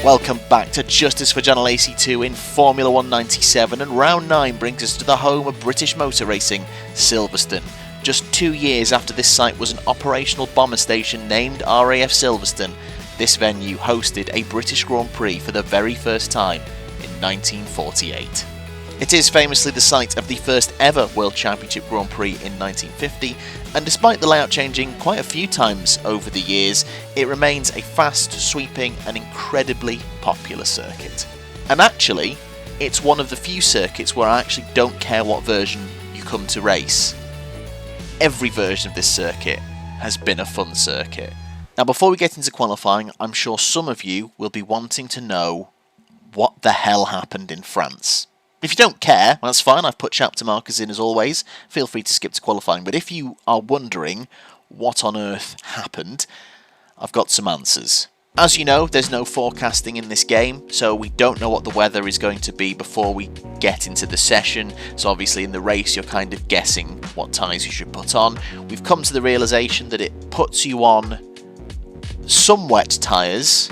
Welcome back to Justice for Jean Alesi 2 in Formula 197, and round 9 brings us to the home of British motor racing, Silverstone. Just 2 years after this site was an operational bomber station named RAF Silverstone, this venue hosted a British Grand Prix for the very first time in 1948. It is famously the site of the first ever World Championship Grand Prix in 1950, and despite the layout changing quite a few times over the years, it remains a fast, sweeping and incredibly popular circuit. And actually, it's one of the few circuits where I actually don't care what version you come to race. Every version of this circuit has been a fun circuit. Now, before we get into qualifying, I'm sure some of you will be wanting to know what the hell happened in France. If you don't care, well, that's fine, I've put chapter markers in as always, feel free to skip to qualifying, but if you are wondering what on earth happened, I've got some answers. As you know, there's no forecasting in this game, so we don't know what the weather is going to be before we get into the session, so obviously in the race you're kind of guessing what tyres you should put on. We've come to the realisation that it puts you on some wet tyres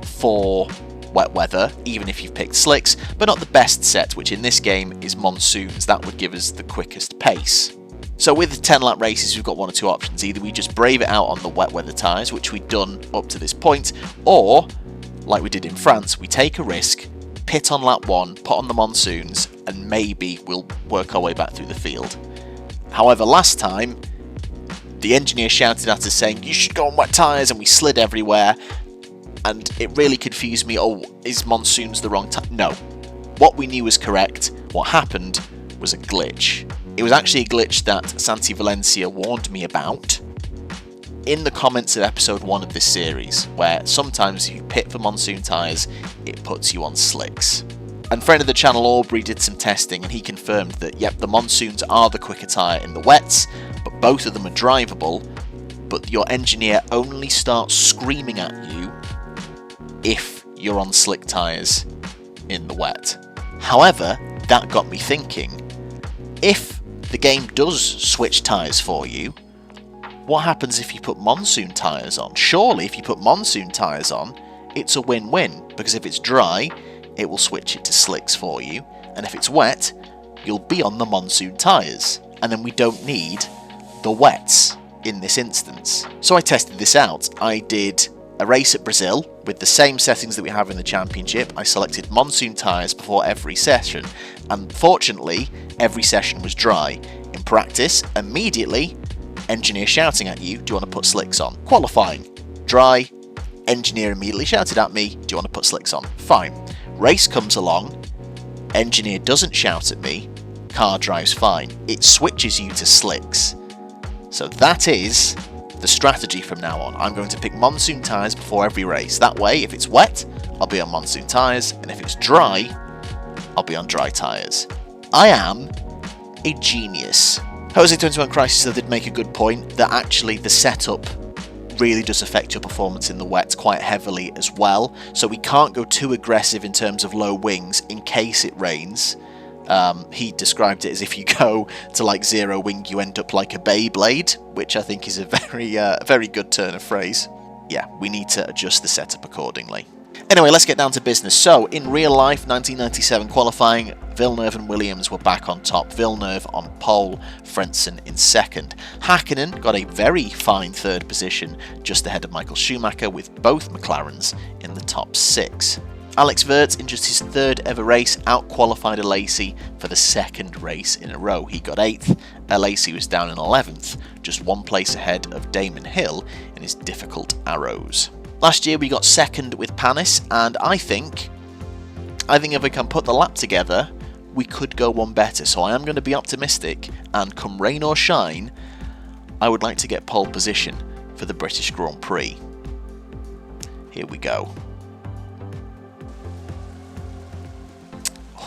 for wet weather, even if you've picked slicks, but not the best set, which in this game is monsoons. That would give us the quickest pace. So with 10 lap races, we've got one or two options. Either we just brave it out on the wet weather tyres, which we've done up to this point, or, like we did in France, we take a risk, pit on lap 1, put on the monsoons, and maybe we'll work our way back through the field. However, last time, the engineer shouted at us saying, "You should go on wet tyres," and we slid everywhere. And it really confused me. Oh, is monsoons the wrong time? No. What we knew was correct. What happened was a glitch. It was actually a glitch that Santi Valencia warned me about in the comments of episode 1 of this series, where sometimes if you pit for monsoon tyres, it puts you on slicks. And friend of the channel Aubrey did some testing and he confirmed that, yep, the monsoons are the quicker tyre in the wets, but both of them are drivable, but your engineer only starts screaming at you if you're on slick tyres in the wet. However, that got me thinking, if the game does switch tyres for you, what happens if you put monsoon tyres on? Surely if you put monsoon tyres on, it's a win-win, because if it's dry, it will switch it to slicks for you, and if it's wet, you'll be on the monsoon tyres, and then we don't need the wets in this instance. So I tested this out. I did a race at Brazil with the same settings that we have in the championship. I selected monsoon tyres before every session, and fortunately every session was dry. In practice, immediately engineer shouting at you, "Do you want to put slicks on?" Qualifying, dry, engineer immediately shouted at me, "Do you want to put slicks on?" Fine. Race comes along, engineer doesn't shout at me, car drives fine. It switches you to slicks. So that is the strategy from now on. I'm going to pick monsoon tyres before every race. That way, if it's wet, I'll be on monsoon tyres, and if it's dry, I'll be on dry tyres. I am a genius. Jose 21 Crisis did make a good point that actually the setup really does affect your performance in the wet quite heavily as well. So we can't go too aggressive in terms of low wings in case it rains. He described it as if you go to like zero wing, you end up like a Beyblade, which I think is a very good turn of phrase. Yeah, we need to adjust the setup accordingly. Anyway, let's get down to business. So, in real life, 1997 qualifying, Villeneuve and Williams were back on top. Villeneuve on pole, Frentzen in second. Hakkinen got a very fine third position, just ahead of Michael Schumacher, with both McLarens in the top 6. Alex Wirtz, in just his third ever race, out-qualified Alesi for the second race in a row. He got 8th, Alesi was down in 11th, just one place ahead of Damon Hill in his difficult Arrows. Last year we got second with Panis, and I think if we can put the lap together, we could go one better. So I am going to be optimistic, and come rain or shine, I would like to get pole position for the British Grand Prix. Here we go.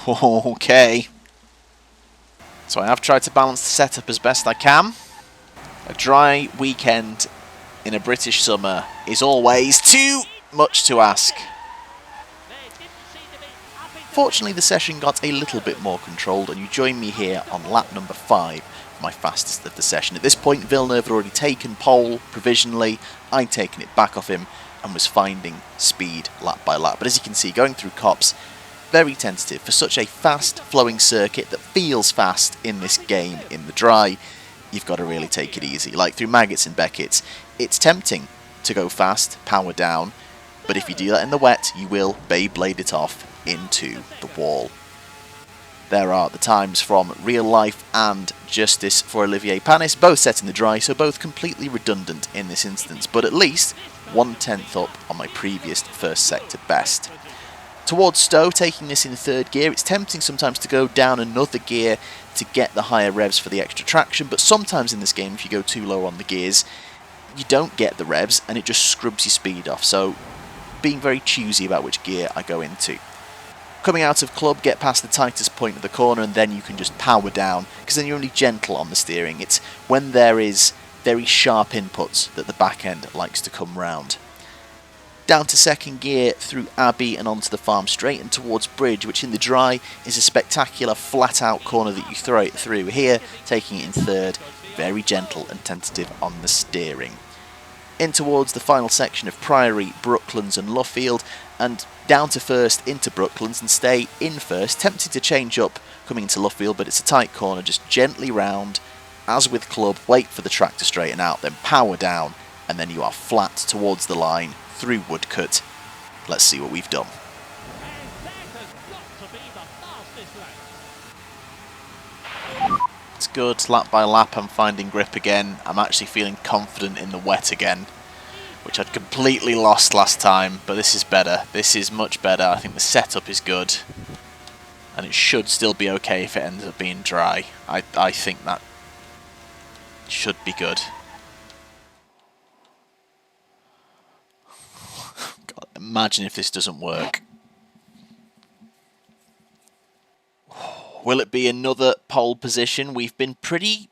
Okay, so I have tried to balance the setup as best I can. A dry weekend in a British summer is always too much to ask. Fortunately, the session got a little bit more controlled, and you join me here on lap number 5, my fastest of the session. At this point, Villeneuve had already taken pole provisionally. I'd taken it back off him, and was finding speed lap by lap. But as you can see, going through Copse, very tentative for such a fast flowing circuit that feels fast in this game in the dry. You've got to really take it easy. Like through Maggots and Beckett's, it's tempting to go fast, power down, but if you do that in the wet, you will Beyblade it off into the wall. There are the times from Real Life and Justice for Olivier Panis, both set in the dry, so both completely redundant in this instance, but at least 1/10 up on my previous first sector best. Towards Stowe, taking this in third gear, it's tempting sometimes to go down another gear to get the higher revs for the extra traction, but sometimes in this game, if you go too low on the gears, you don't get the revs and it just scrubs your speed off, so being very choosy about which gear I go into. Coming out of club, get past the tightest point of the corner and then you can just power down, because then you're only gentle on the steering. It's when there is very sharp inputs that the back end likes to come round. Down to second gear through Abbey and onto the farm straight and towards Bridge, which in the dry is a spectacular flat out corner that you throw it through. Here, taking it in third, very gentle and tentative on the steering. In towards the final section of Priory, Brooklands and Luffield, and down to first into Brooklands and stay in first. Tempted to change up coming into Luffield, but it's a tight corner, just gently round, as with club, wait for the track to straighten out, then power down, and then you are flat towards the line through Woodcut. Let's see what we've done. It's good, lap by lap I'm finding grip again. I'm actually feeling confident in the wet again, which I'd completely lost last time, but this is better. This is much better. I think the setup is good, and it should still be okay if it ends up being dry. I think that should be good. God, imagine if this doesn't work. Will it be another pole position? We've been pretty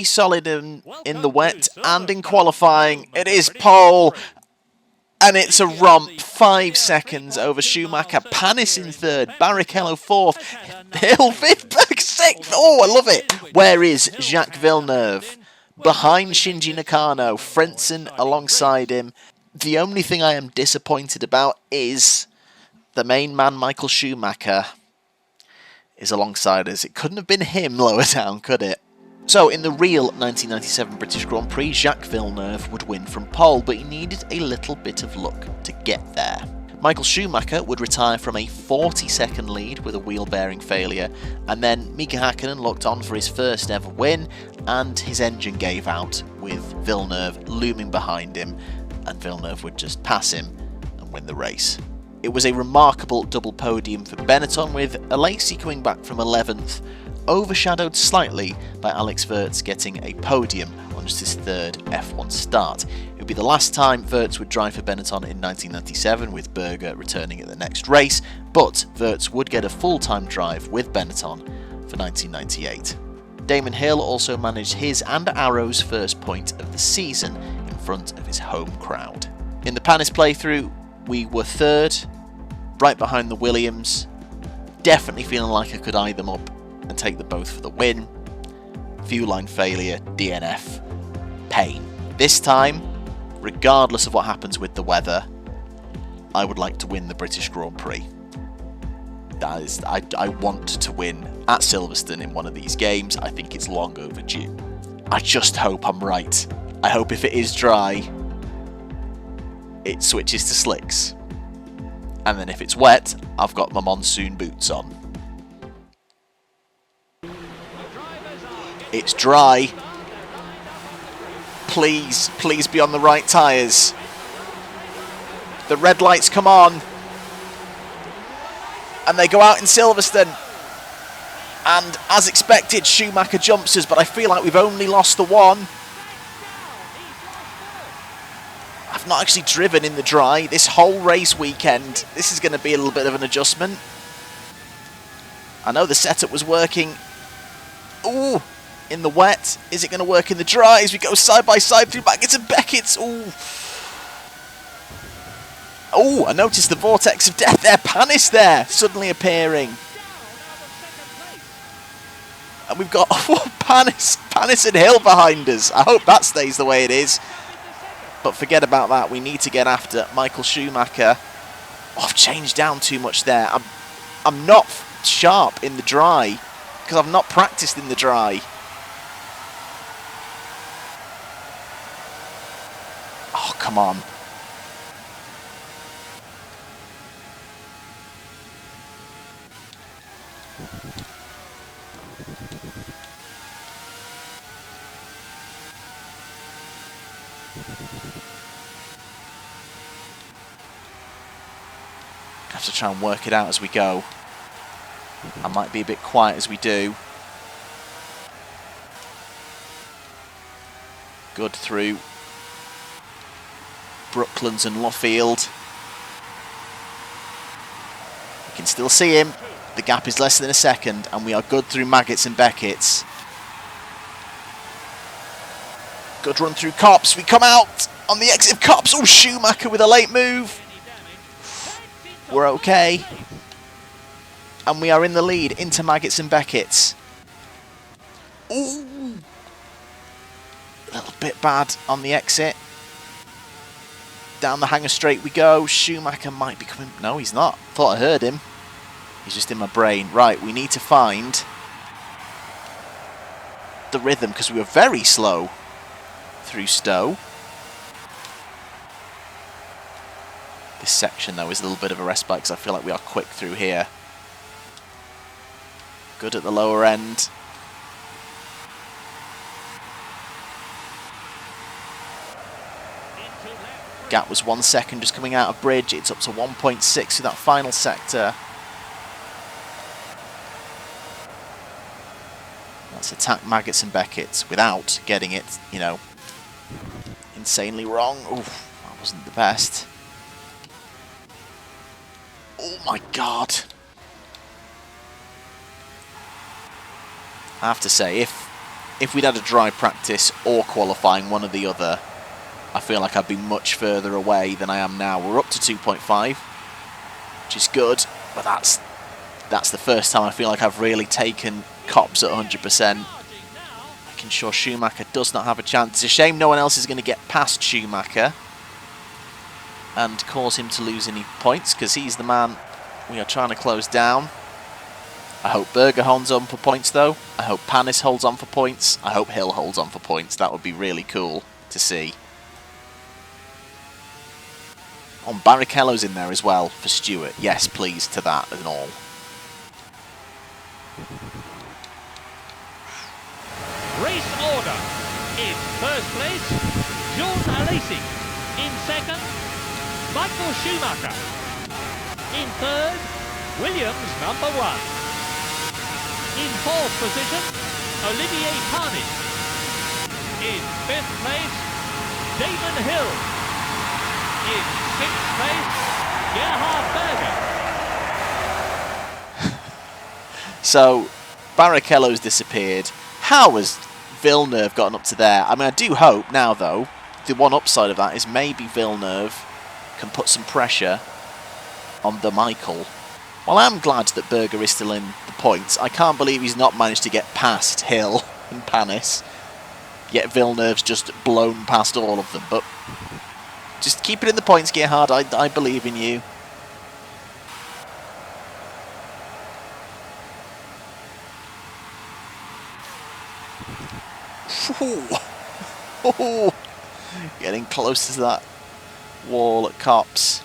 solid in the wet and in qualifying. It is pole, and it's a romp. 5 seconds over Schumacher. Panis in third, Barrichello fourth, Hill fifth, sixth. Oh, I love it. Where is Jacques Villeneuve? Behind Shinji Nakano, Frentzen alongside him. The only thing I am disappointed about is the main man, Michael Schumacher, is alongside us. It couldn't have been him lower down, could it? So, in the real 1997 British Grand Prix, Jacques Villeneuve would win from pole, but he needed a little bit of luck to get there. Michael Schumacher would retire from a 40-second lead with a wheel bearing failure, and then Mika Hakkinen looked on for his first ever win, and his engine gave out with Villeneuve looming behind him, and Villeneuve would just pass him and win the race. It was a remarkable double podium for Benetton, with Alesi coming back from 11th, overshadowed slightly by Alex Wurz getting a podium on just his third F1 start. It would be the last time Wurz would drive for Benetton in 1997, with Berger returning at the next race, but Wurz would get a full-time drive with Benetton for 1998. Damon Hill also managed his and Arrow's first point of the season in front of his home crowd. In the Panis playthrough, we were third, right behind the Williams, definitely feeling like I could eye them up and take the both for the win. Fuel line failure, DNF, pain. This time, regardless of what happens with the weather, I would like to win the British Grand Prix. That is, I want to win at Silverstone in one of these games. I think it's long overdue. I just hope I'm right. I hope if it is dry, it switches to slicks. And then if it's wet, I've got my monsoon boots on. It's dry. Please, please be on the right tyres. The red lights come on. And they go out in Silverstone. And as expected, Schumacher jumps us, but I feel like we've only lost the one. I've not actually driven in the dry this whole race weekend. This is going to be a little bit of an adjustment. I know the setup was working. Ooh, in the wet. Is it going to work in the dry as we go side by side through Maggots and Beckett's? Ooh. Oh, I noticed the vortex of death there. Panis there, suddenly appearing. And we've got Panis and Hill behind us. I hope that stays the way it is. But forget about that. We need to get after Michael Schumacher. Oh, I've changed down too much there. I'm not sharp in the dry because I've not practiced in the dry. Oh, come on. Have to try and work it out as we go. I might be a bit quiet as we do. Good through Brooklands and Luffield. You can still see him. The gap is less than a second, and we are good through Maggots and Beckett's. Good run through Copse. We come out on the exit of Copse. Oh, Schumacher with a late move. We're okay. And we are in the lead into Maggots and Beckett's. Ooh. A little bit bad on the exit. Down the hanger straight we go. Schumacher might be coming. No, he's not. Thought I heard him. He's just in my brain. Right, we need to find the rhythm because we were very slow through Stowe. This section, though, is a little bit of a respite because I feel like we are quick through here. Good at the lower end. Gap was 1 second just coming out of bridge. It's up to 1.6 through that final sector. Let's attack Maggots and Beckett's without getting it, you know, insanely wrong. Oof, that wasn't the best. Oh my god. I have to say, if we'd had a dry practice or qualifying, one or the other, I feel like I'd be much further away than I am now. We're up to 2.5, which is good, but that's the first time I feel like I've really taken Copse at 100%. Making sure Schumacher does not have a chance. It's a shame no one else is going to get past Schumacher and cause him to lose any points, because he's the man we are trying to close down. I hope Berger holds on for points, though. I hope Panis holds on for points. I hope Hill holds on for points. That would be really cool to see. Barrichello's in there as well for Stewart. Yes, please, to that and all. Race order. In first place, Jean Alesi. In second, Michael Schumacher. In third, Williams #1. In fourth position, Olivier Panis. In fifth place, Damon Hill. In sixth place, Gerhard Berger. So, Barrichello's disappeared. How has Villeneuve gotten up to there? I mean, I do hope now, though, the one upside of that is maybe Villeneuve can put some pressure on the Michael. Well, I'm glad that Berger is still in the points. I can't believe he's not managed to get past Hill and Panis. Yet Villeneuve's just blown past all of them. But just keep it in the points, Gerhard. I believe in you. Ooh. Getting close to that wall at Copse.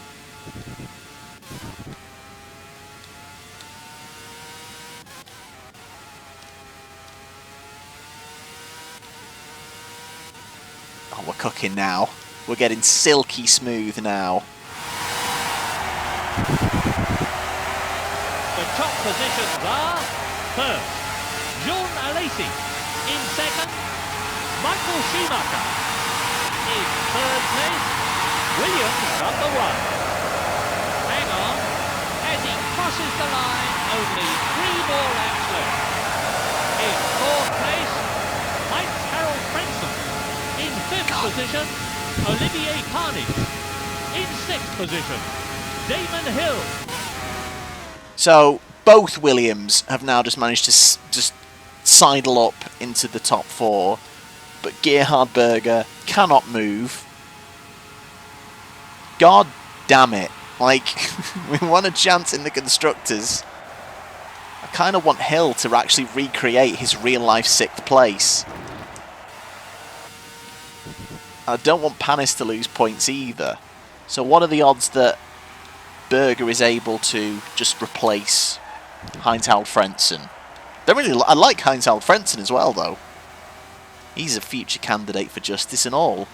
Oh, we're cooking now. We're getting silky smooth now. The top positions are first, Jean Alesi. In second, Michael Schumacher. In third place, Williams #1. Hang on, as he crosses the line, only 3 more laps left. In fourth place, heinz-harald. In fifth position, Olivier Panis. In sixth position, Damon Hill. So both Williams have now just managed to just sidle up into the top 4, but Gerhard Berger cannot move. God damn it. Like, we want a chance in the Constructors. I kind of want Hill to actually recreate his real-life 6th place. I don't want Panis to lose points either. So what are the odds that Berger is able to just replace heinz-harald Frentzen? I like heinz-harald Frentzen as well, though. He's a future candidate for justice and all.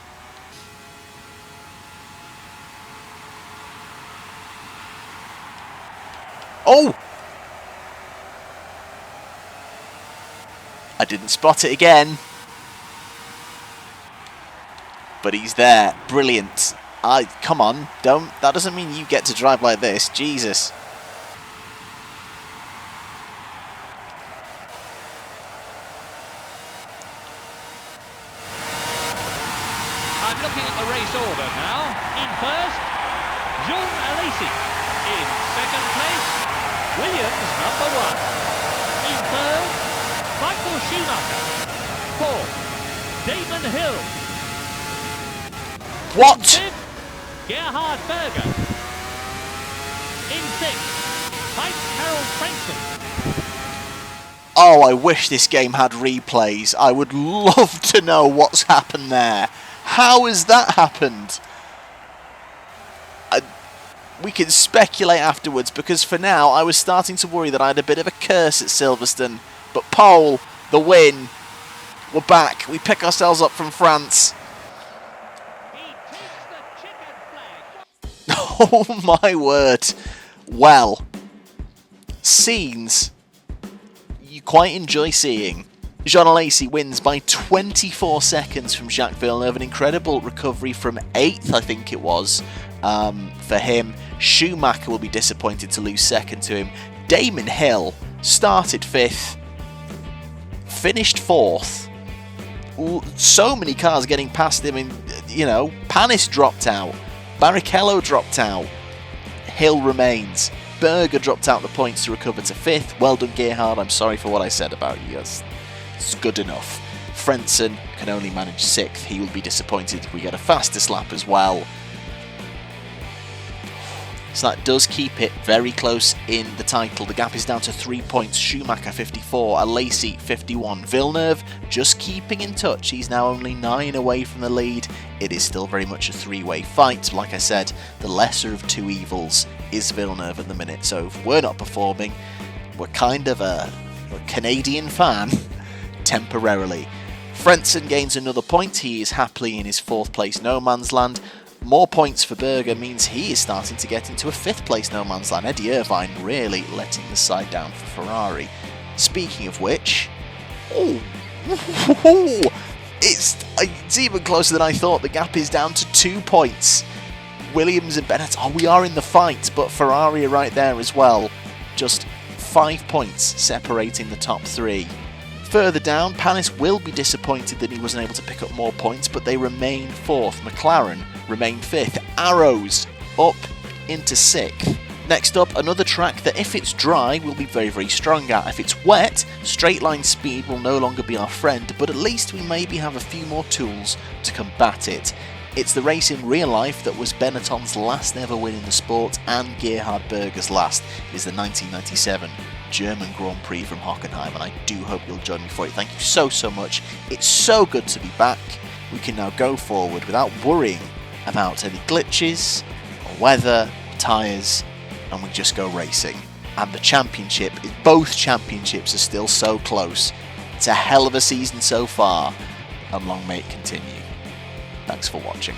Oh! I didn't spot it again. But he's there. Brilliant. Come on. That doesn't mean you get to drive like this. Jesus. I'm looking at the race order now. In first, Jean Alesi. In second place, Williams #1. In third, Michael Schumacher. Fourth, Damon Hill. What? In fifth, Gerhard Berger. In sixth, heinz-harald Frentzen. Oh, I wish this game had replays. I would love to know what's happened there. How has that happened? We can speculate afterwards, because for now I was starting to worry that I had a bit of a curse at Silverstone. But pole, the win. We're back. We pick ourselves up from France. He takes the chicken flag. Oh my word. Well, scenes you quite enjoy seeing. Jean Alesi wins by 24 seconds from Jacques Villeneuve. An incredible recovery from 8th, I think it was, for him. Schumacher will be disappointed to lose 2nd to him. Damon Hill started 5th, finished 4th. So many cars getting past him, and you know, Panis dropped out, Barrichello dropped out, Hill remains. Berger dropped out the points to recover to 5th. Well done, Gerhard. I'm sorry for what I said about you. It's good enough. Frentzen can only manage 6th. He will be disappointed if we get a fastest lap as well. So that does keep it very close in the title. The gap is down to 3 points. Schumacher 54, Alesi 51. Villeneuve just keeping in touch. He's now only 9 away from the lead. It is still very much a 3-way fight. Like I said, the lesser of 2 evils is Villeneuve at the minute. So if we're not performing, we're kind of a Canadian fan temporarily. Frentzen gains another point. He is happily in his 4th place no man's land. More points for Berger means he is starting to get into a 5th place no man's land. Eddie Irvine really letting the side down for Ferrari. Speaking of which, it's even closer than I thought. The gap is down to 2 points. Williams and Bennett, we are in the fight, but Ferrari are right there as well. Just 5 points separating the top 3. Further down, Panis will be disappointed that he wasn't able to pick up more points, but they remain 4th. McLaren remain 5th. Arrows up into 6th. Next up, another track that if it's dry, we'll be very, very strong at. If it's wet, straight line speed will no longer be our friend, but at least we maybe have a few more tools to combat it. It's the race in real life that was Benetton's last ever win in the sport and Gerhard Berger's last. It is the 1997 German Grand Prix from Hockenheim, and I do hope you'll join me for it. Thank you so, so much. It's so good to be back. We can now go forward without worrying about any glitches, or weather, or tyres, and we just go racing. And the championship, both championships are still so close. It's a hell of a season so far, and long may it continue. Thanks for watching.